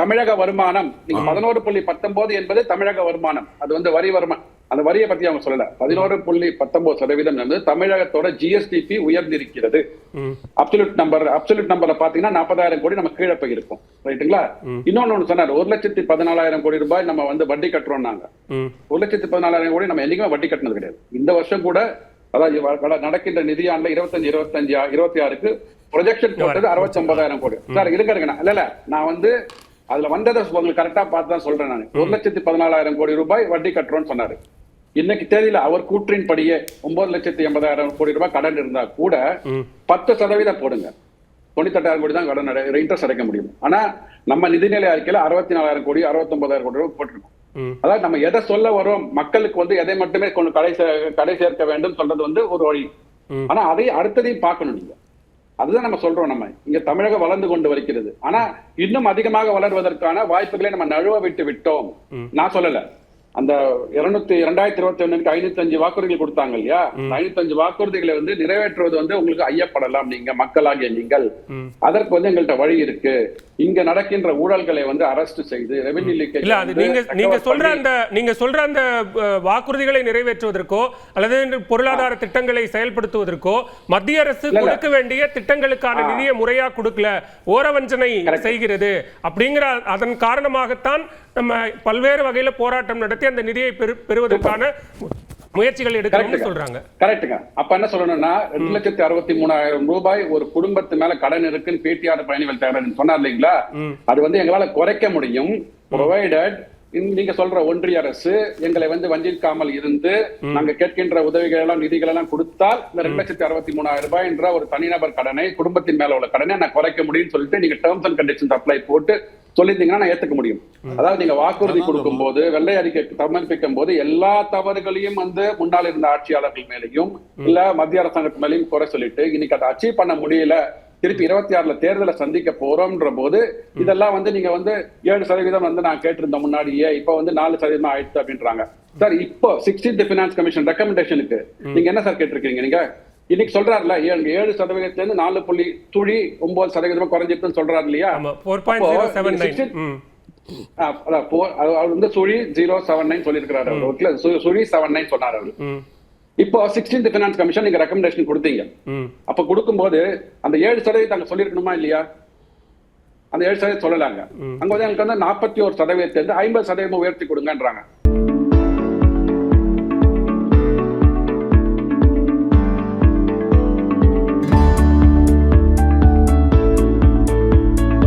தமிழக வருமானம் நீங்க 11.19 என்பது தமிழக வருமானம். அது வந்து வரி வருமானம். அந்த வரியை பத்தி அவங்க சொல்லல. 11.19% என்பது தமிழகத்தோட ஜிஎஸ்டிபி உயர்ந்திருக்கிறது. அப்சல்யூட் நம்பர்ல பாத்தீங்கன்னா 40,000 கோடி நம்ம கீழே போயிருக்கும். ரைட்டுங்களா? இன்னொன்னு சொன்னார், 1,14,000 கோடி ரூபாய் நம்ம வந்து வட்டி கட்டுறோம். நாங்க 1,14,000 கோடி நம்ம என்னைக்குமே வட்டி கட்டினது கிடையாது. இந்த வருஷம் கூட அதாவது நடக்கின்ற நிதியாண்டுல 25-26க்கு ப்ரொஜெக்ஷன் போட்டது 69,000 கோடி. சார் இருங்க இல்ல நான் வந்து அதுல வந்ததை உங்களுக்கு கரெக்டா பார்த்து தான் சொல்றேன். நான் 1,14,000 கோடி ரூபாய் வட்டி கட்டுறோம்னு சொன்னாரு. இன்னைக்கு தேதியில அவர் கூற்றின் படியே 9,80,000 கோடி ரூபாய் கடன் இருந்தா கூட 10% போடுங்க, 98,000 கோடி தான் கடன் இன்ட்ரெஸ்ட் அடைக்க முடியும். ஆனா நம்ம நிதிநிலை அறிக்கையில 64,000 கோடி 69,000 கோடி ரூபாய் போட்டிருக்கோம். அதாவது நம்ம எதை சொல்ல வரோம், மக்களுக்கு வந்து எதை மட்டுமே கொண்டு கடை சேர்க்க வேண்டும் சொல்றது வந்து ஒரு வழி. ஆனா அதை அடுத்ததையும் பார்க்கணும் நீங்க. அதுதான் நம்ம சொல்றோம். நம்ம இங்க தமிழகம் வளர்ந்து கொண்டு வருகிறது. ஆனா இன்னும் அதிகமாக வளர்வதற்கான வாய்ப்புகளை நம்ம நழுவ விட்டு விட்டோம். நான் சொல்லல, அந்த 2021க்கு 505 வாக்குறுதிகள் கொடுத்தாங்க இல்லையா, 505 வாக்குறுதிகளை வந்து நிறைவேற்றுவது வந்து உங்களுக்கு ஐயப்படலாம். நீங்க மக்களாகிய நீங்கள் அதற்கு வந்து எங்கள்கிட்ட வழி இருக்கு. இங்க நடக்கின்ற ஊழல்களை வந்து அரெஸ்ட் செய்து ரெவென்யூ லீக்கேஜ் இல்ல, அது நீங்க சொல்ற அந்த வாக்குறுதிகளை நிறைவேற்றுவதற்கோ அல்லது பொருளாதார திட்டங்களை செயல்படுத்துவதற்கோ மத்திய அரசு கொடுக்க வேண்டிய திட்டங்களுக்கான நிதியை முறையா கொடுக்கல, ஓரவஞ்சனை செய்கிறது அப்படிங்கிற அதன் காரணமாகத்தான் நம்ம பல்வேறு வகையில போராட்டம் நடத்தி அந்த நிதியை பெறுவதற்கான முயற்சிகள் எடுக்கணும்னு சொல்றாங்க. கரெக்ட்டுங்க. அப்ப என்ன சொல்லணும்னா 2,63,000 ரூபாய் ஒரு குடும்பத்து மேல கடன் இருக்குன்னு பிடிஆர் பழனிவேல் சொன்னார் இல்லைங்களா, அது வந்து எங்களால குறைக்க முடியும் ப்ரொவைடட் நீங்க சொல்ற ஒன்றிய அரசு எங்களை வந்து வஞ்சிக்காமல் இருந்து நாங்க கேட்கின்ற உதவிகள் எல்லாம் நிதிகள் எல்லாம் கொடுத்தால் இந்த 2,63,000 ரூபாய் என்ற ஒரு தனிநபர் கடனை குடும்பத்தின் மேல உள்ள கடனை நான் குறைக்க முடியும்னு சொல்லிட்டு நீங்க டேர்ம்ஸ் அண்ட் கண்டிஷன்ஸ் அப்ளை போட்டு சொல்லிருந்தீங்கன்னா நான் ஏத்துக்க முடியும். அதாவது நீங்க வாக்குறுதி கொடுக்கும் போது வெள்ளை அறிக்கை சமர்ப்பிக்கும் போது எல்லா தவறுகளையும் வந்து முன்னால் இருந்த ஆட்சியாளர்கள் மேலையும் இல்ல மத்திய அரசாங்கத்து மேலையும் குறை சொல்லிட்டு இன்னைக்கு அதை அச்சீவ் பண்ண முடியல, திருப்பி 26ல தேர்தலை சந்திக்க போறோம்ன்ற போது இதெல்லாம் வந்து நீங்க வந்து 7% வந்து நான் கேட்டிருந்தேன் முன்னாடியே, இப்ப வந்து 4% ஆயிடுச்சு அப்படின்றாங்க. சார் இப்போ 16th ஃபினான்ஸ் கமிஷன் ரெக்கமெண்டேஷனுக்கு நீங்க என்ன சார் கேட்டிருக்கீங்க? நீங்க இன்னைக்கு சொல்றாருல 7%-லேருந்து 4.9% குறைஞ்சிட்டுன்னு சொல்றாரு இல்லையா, அவர் வந்து சுழி 079 சொல்லியிருக்கிறாரு. சுழி 79 சொன்னார் அவரு. இப்போ 16th ஃபினான்ஸ் கமிஷன் நீங்க ரெக்கமெண்டேஷன் கொடுத்தீங்க. அப்ப கொடுக்கும்போது அந்த 7% அங்க சொல்லிருக்கணுமா இல்லையா? அந்த 7% சொல்லலாங்க. அங்க வந்து எனக்கு வந்து 41% 50% உயர்த்தி கொடுங்கன்றாங்க.